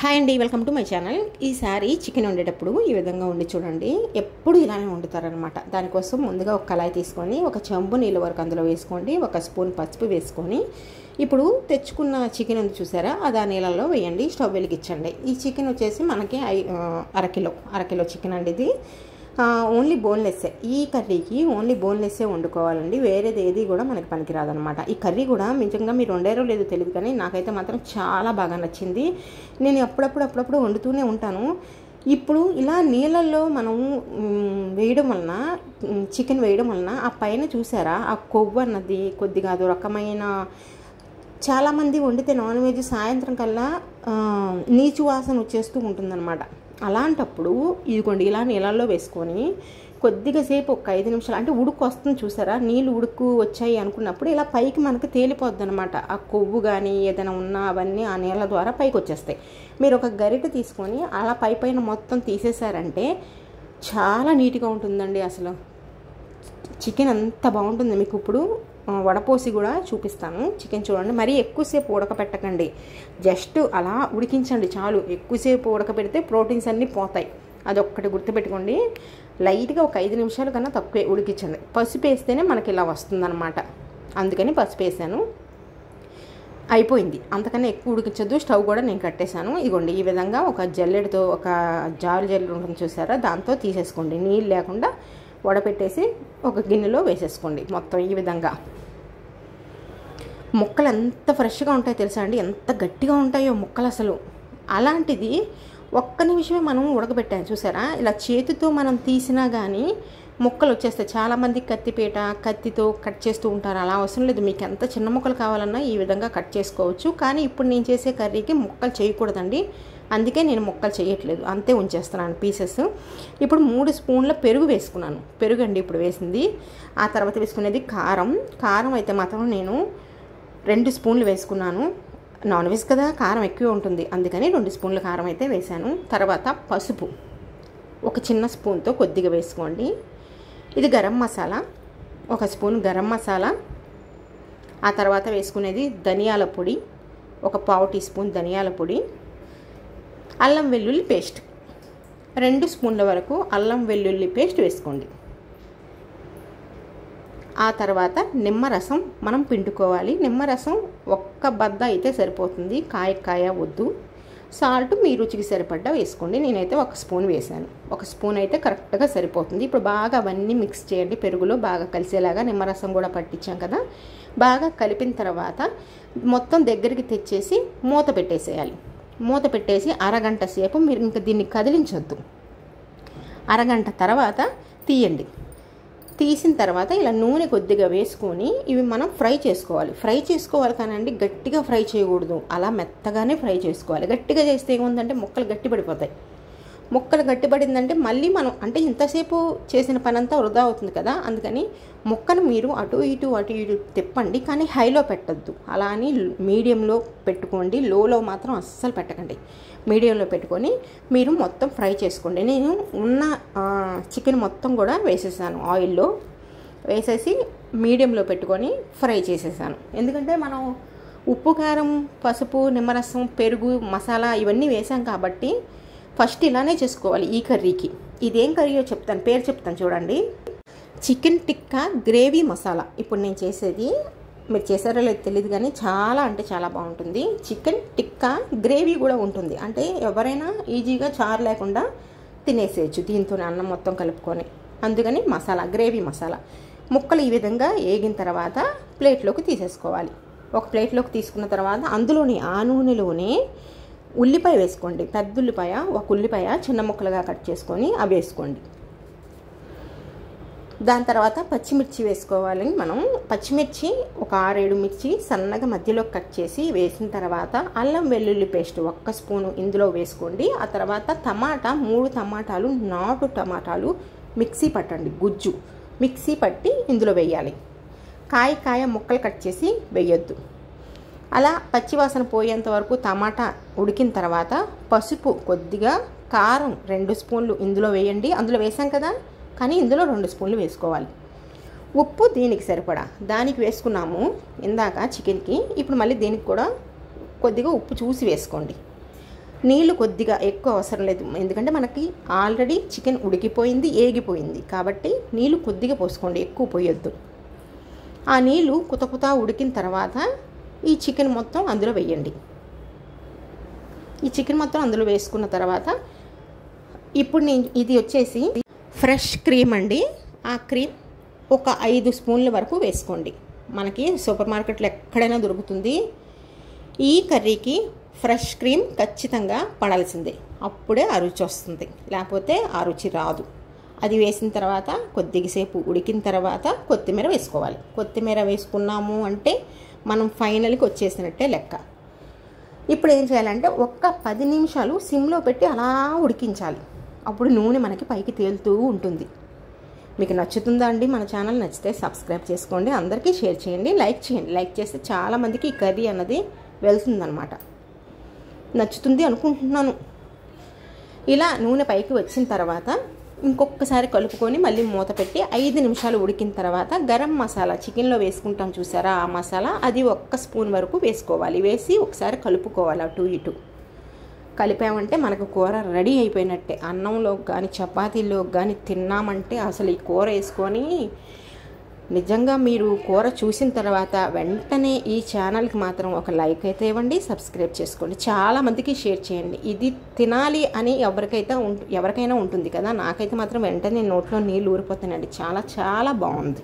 Hi అండి, welcome to my channel. ఈసారి chicken వండేటప్పుడు ఈ విధంగా వండి చూడండి. ఎప్పుడు ఇలానే వండుతారనమాట. దానికోసం ముందుగా ఒక కళాయి తీసుకొని ఒక చెంబు నీళ్ళ వరకు అందులో వేసుకోండి. ఒక స్పూన్ పసుపు వేసుకొని ఇప్పుడు తెచ్చుకున్న చికెన్ ఉంది చూసారా, అది ఆ నీళ్ళల్లో వేయండి. స్టవ్ వెలిగించండి. ఈ చికెన్ వచ్చేసి మనకి అరకిలో చికెన్ అండి. ఇది ఓన్లీ బోన్లెస్సే. ఈ కర్రీకి ఓన్లీ బోన్లెస్సే వండుకోవాలండి. వేరేది ఏది కూడా మనకి పనికిరాదనమాట. ఈ కర్రీ కూడా నిజంగా మీరు వండారో లేదో తెలియదు, కానీ నాకైతే మాత్రం చాలా బాగా నచ్చింది. నేను అప్పుడప్పుడు వండుతూనే ఉంటాను. ఇప్పుడు ఇలా నీళ్ళల్లో మనం వేయడం వలన, చికెన్ వేయడం వలన ఆ పైన చూసారా ఆ కొవ్వు అన్నది కొద్దిగా అదో రకమైన, చాలామంది వండితే నాన్ వెజ్ సాయంత్రం కల్లా నీచు వాసన వచ్చేస్తూ ఉంటుందన్నమాట. అలాంటప్పుడు ఇదిగోండి ఇలా నీళ్ళల్లో వేసుకొని కొద్దిగా సేపు ఒక 5 నిమిషాలు, అంటే ఉడుకు వస్తుంది చూసారా, నీళ్ళు ఉడుకు వచ్చాయి అనుకున్నప్పుడు ఇలా పైకి మనకు తేలిపోద్ది అనమాట. ఆ కొవ్వు కానీ ఏదైనా ఉన్నా అవన్నీ ఆ నీళ్ళ ద్వారా పైకి వచ్చేస్తాయి. మీరు ఒక గరిటె తీసుకొని అలా పైన మొత్తం తీసేశారంటే చాలా నీట్గా ఉంటుందండి. అసలు చికెన్ అంత బాగుంటుంది. మీకు ఇప్పుడు వడపోసి కూడా చూపిస్తాను. చికెన్ చూడండి, మరీ ఎక్కువసేపు ఉడకపెట్టకండి, జస్ట్ అలా ఉడికించండి చాలు. ఎక్కువసేపు ఉడకపెడితే ప్రోటీన్స్ అన్నీ పోతాయి, అదొక్కటి గుర్తుపెట్టుకోండి. లైట్గా ఒక 5 నిమిషాల కన్నా తక్కువే ఉడికించండి. పసుపు వేస్తేనే మనకి ఇలా వస్తుందన్నమాట, అందుకని పసుపు వేసాను. అయిపోయింది, అంతకన్నా ఎక్కువ ఉడికించద్దు. స్టవ్ కూడా నేను కట్టేశాను. ఇదిగోండి ఈ విధంగా ఒక జల్లెడతో, ఒక జల్లెడ ఉంటుంది చూసారా, దాంతో తీసేసుకోండి. నీళ్ళు లేకుండా వడపెట్టేసి ఒక గిన్నెలో వేసేసుకోండి. మొత్తం ఈ విధంగా ముక్కలు ఎంత ఫ్రెష్గా ఉంటాయో తెలుసా అండి, ఎంత గట్టిగా ఉంటాయో ముక్కలు అసలు. అలాంటిది ఒక్క నిమిషమే మనం ఉడకబెట్టాము చూసారా, ఇలా చేతితో మనం తీసినా కానీ ముక్కలు వచ్చేస్తాయి. చాలామంది కత్తితో కట్ చేస్తూ ఉంటారు. అలా అవసరం లేదు, మీకు ఎంత చిన్న ముక్కలు కావాలన్నా ఈ విధంగా కట్ చేసుకోవచ్చు. కానీ ఇప్పుడు నేను చేసే కర్రీకి ముక్కలు చేయకూడదండి, అందుకే నేను ముక్కలు చేయట్లేదు, అంతే ఉంచేస్తున్నాను పీసెస్. ఇప్పుడు 3 స్పూన్ల పెరుగు వేసుకున్నాను. పెరుగు అండి ఇప్పుడు వేసింది. ఆ తర్వాత వేసుకునేది కారం అయితే మాత్రం నేను 2 స్పూన్లు వేసుకున్నాను. నాన్ వెజ్ కదా, కారం ఎక్కువ ఉంటుంది, అందుకని 2 స్పూన్ల కారం అయితే వేసాను. తర్వాత పసుపు ఒక చిన్న స్పూన్తో కొద్దిగా వేసుకోండి. ఇది గరం మసాలా, 1 స్పూన్ గరం మసాలా. ఆ తర్వాత వేసుకునేది ధనియాల పొడి, ఒక 1/4 టీ స్పూన్ ధనియాల పొడి. అల్లం వెల్లుల్లి పేస్ట్ 2 స్పూన్ల వరకు అల్లం వెల్లుల్లి పేస్ట్ వేసుకోండి. ఆ తర్వాత నిమ్మరసం మనం పిండుకోవాలి. నిమ్మరసం ఒక్క బద్ద అయితే సరిపోతుంది, కాయ వద్దు. సాల్ట్ మీ రుచికి సరిపడ్డా వేసుకోండి. నేనైతే 1 స్పూన్ వేసాను. 1 స్పూన్ అయితే కరెక్ట్గా సరిపోతుంది. ఇప్పుడు బాగా అవన్నీ మిక్స్ చేయండి, పెరుగులో బాగా కలిసేలాగా. నిమ్మరసం కూడా పట్టించాం కదా, బాగా కలిపిన తర్వాత మొత్తం దగ్గరికి తెచ్చేసి మూత పెట్టేసేయాలి. మూత పెట్టేసి అరగంట సేపు మీరు ఇంకా దీన్ని కదిలించొద్దు. అరగంట తర్వాత తీయండి. తీసిన తర్వాత ఇలా నూనె కొద్దిగా వేసుకొని ఇవి మనం ఫ్రై చేసుకోవాలి కానండి, గట్టిగా ఫ్రై చేయకూడదు, అలా మెత్తగానే ఫ్రై చేసుకోవాలి. గట్టిగా చేస్తే ఏముందంటే ముక్కలు గట్టిపడిపోతాయి. ముక్కలు గట్టిపడిందంటే మళ్ళీ మనం అంటే ఇంతసేపు చేసిన పని అంతా వృధా అవుతుంది కదా, అందుకని ముక్కను మీరు అటు ఇటు తిప్పండి, కానీ హైలో పెట్టద్దు. అలా అని మీడియంలో పెట్టుకోండి, లోలో మాత్రం అస్సలు పెట్టకండి. మీడియంలో పెట్టుకొని మీరు మొత్తం ఫ్రై చేసుకోండి. నేను ఉన్న చికెన్ మొత్తం కూడా వేసేసాను, ఆయిల్లో వేసేసి మీడియంలో పెట్టుకొని ఫ్రై చేసేసాను. ఎందుకంటే మనం ఉప్పు, కారం, పసుపు, నిమ్మరసం, పెరుగు, మసాలా ఇవన్నీ వేసాం కాబట్టి ఫస్ట్ ఇలానే చేసుకోవాలి ఈ కర్రీకి. ఇదేం కర్రీయో చెప్తాను, పేరు చెప్తాను చూడండి. Chicken tikka gravy masala. ఇప్పుడు నేను చేసేది మీరు చేశారో లేదో తెలియదు, కానీ చాలా అంటే చాలా బాగుంటుంది. చికెన్ టిక్కా గ్రేవీ కూడా ఉంటుంది, అంటే ఎవరైనా ఈజీగా చారు లేకుండా తినేసేయచ్చు దీంతోనే, అన్నం మొత్తం కలుపుకొని. అందుకని గ్రేవీ మసాలా. ముక్కలు ఈ విధంగా వేగిన తర్వాత ప్లేట్లోకి తీసేసుకోవాలి. ఒక ప్లేట్లోకి తీసుకున్న తర్వాత అందులోని ఆ నూనెలోనే ఉల్లిపాయ వేసుకోండి. పెద్ద ఉల్లిపాయ, 1 ఉల్లిపాయ చిన్న ముక్కలుగా కట్ చేసుకొని అవి వేసుకోండి. దాని తర్వాత పచ్చిమిర్చి వేసుకోవాలి. మనం పచ్చిమిర్చి ఒక 6-7 మిర్చి సన్నగా మధ్యలో కట్ చేసి వేసిన తర్వాత అల్లం వెల్లుల్లి పేస్ట్ 1 స్పూను ఇందులో వేసుకోండి. ఆ తర్వాత 3 టమాటాలు, నాటు టమాటాలు మిక్సీ పట్టండి, గుజ్జు మిక్సీ పట్టి ఇందులో వేయాలి. కాయ ముక్కలు కట్ చేసి వేయొద్దు. అలా పచ్చివాసన పోయేంత వరకు టమాటా ఉడికిన తర్వాత పసుపు కొద్దిగా, కారం 2 స్పూన్లు ఇందులో వేయండి. అందులో వేసాం కదా, కానీ ఇందులో 2 స్పూన్లు వేసుకోవాలి. ఉప్పు దీనికి సరిపడా, దానికి వేసుకున్నాము ఇందాక చికెన్కి, ఇప్పుడు మళ్ళీ దీనికి కూడా కొద్దిగా ఉప్పు చూసి వేసుకోండి. నీళ్లు కొద్దిగా ఎక్కువ అవసరం లేదు, ఎందుకంటే మనకి ఆల్రెడీ చికెన్ ఉడికిపోయింది, ఏగిపోయింది కాబట్టి నీళ్లు కొద్దిగా పోసుకోండి, ఎక్కువ పోయొద్దు. ఆ నీళ్లు కుత ఉడికిన తర్వాత ఈ చికెన్ మొత్తం అందులో వేయండి. ఈ చికెన్ మొత్తం అందులో వేసుకున్న తర్వాత ఇప్పుడు ఇది వచ్చేసి ఫ్రెష్ క్రీమ్ అండి. ఆ క్రీమ్ ఒక 5 స్పూన్ల వరకు వేసుకోండి. మనకి సూపర్ మార్కెట్లో ఎక్కడైనా దొరుకుతుంది. ఈ కర్రీకి ఫ్రెష్ క్రీమ్ ఖచ్చితంగా పడాల్సిందే, అప్పుడే ఆ రుచి వస్తుంది, లేకపోతే ఆ రుచి రాదు. అది వేసిన తర్వాత కొద్దిసేపు ఉడికిన తర్వాత కొత్తిమీర వేసుకోవాలి. కొత్తిమీర వేసుకున్నాము అంటే మనం ఫైనల్కి వచ్చేసినట్టే లెక్క. ఇప్పుడు ఏం చేయాలంటే ఒక్క 10 నిమిషాలు సిమ్లో పెట్టి అలా ఉడికించాలి. అప్పుడు నూనె మనకి పైకి తేలుతూ ఉంటుంది. మీకు నచ్చుతుందా అండి? మన ఛానల్ నచ్చితే సబ్స్క్రైబ్ చేసుకోండి, అందరికీ షేర్ చేయండి, లైక్ చేయండి. లైక్ చేస్తే చాలామందికి ఈ కర్రీ అన్నది వెళ్తుందన్నమాట. నచ్చుతుంది అనుకుంటున్నాను. ఇలా నూనె పైకి వచ్చిన తర్వాత ఇంకొకసారి కలుపుకొని మళ్ళీ మూత పెట్టి 5 నిమిషాలు ఉడికిన తర్వాత గరం మసాలా చికెన్లో వేసుకుంటాం చూసారా, ఆ మసాలా అది 1 స్పూన్ వరకు వేసుకోవాలి. వేసి ఒకసారి కలుపుకోవాలి. అటు ఇటు కలిపామంటే మనకు కూర రెడీ అయిపోయినట్టే. అన్నంలో కానీ చపాతీలో కానీ తిన్నామంటే అసలు ఈ కూర వేసుకొని నిజంగా మీరు కూర చూసిన తర్వాత వెంటనే ఈ ఛానల్కి మాత్రం ఒక లైక్ అయితే ఇవ్వండి, సబ్స్క్రైబ్ చేసుకోండి, చాలామందికి షేర్ చేయండి. ఇది తినాలి అని ఎవరికైనా ఉంటుంది కదా, నాకైతే మాత్రం వెంటనే నోట్లో నీళ్ళు ఊరిపోతున్నాయండి. చాలా చాలా బాగుంది.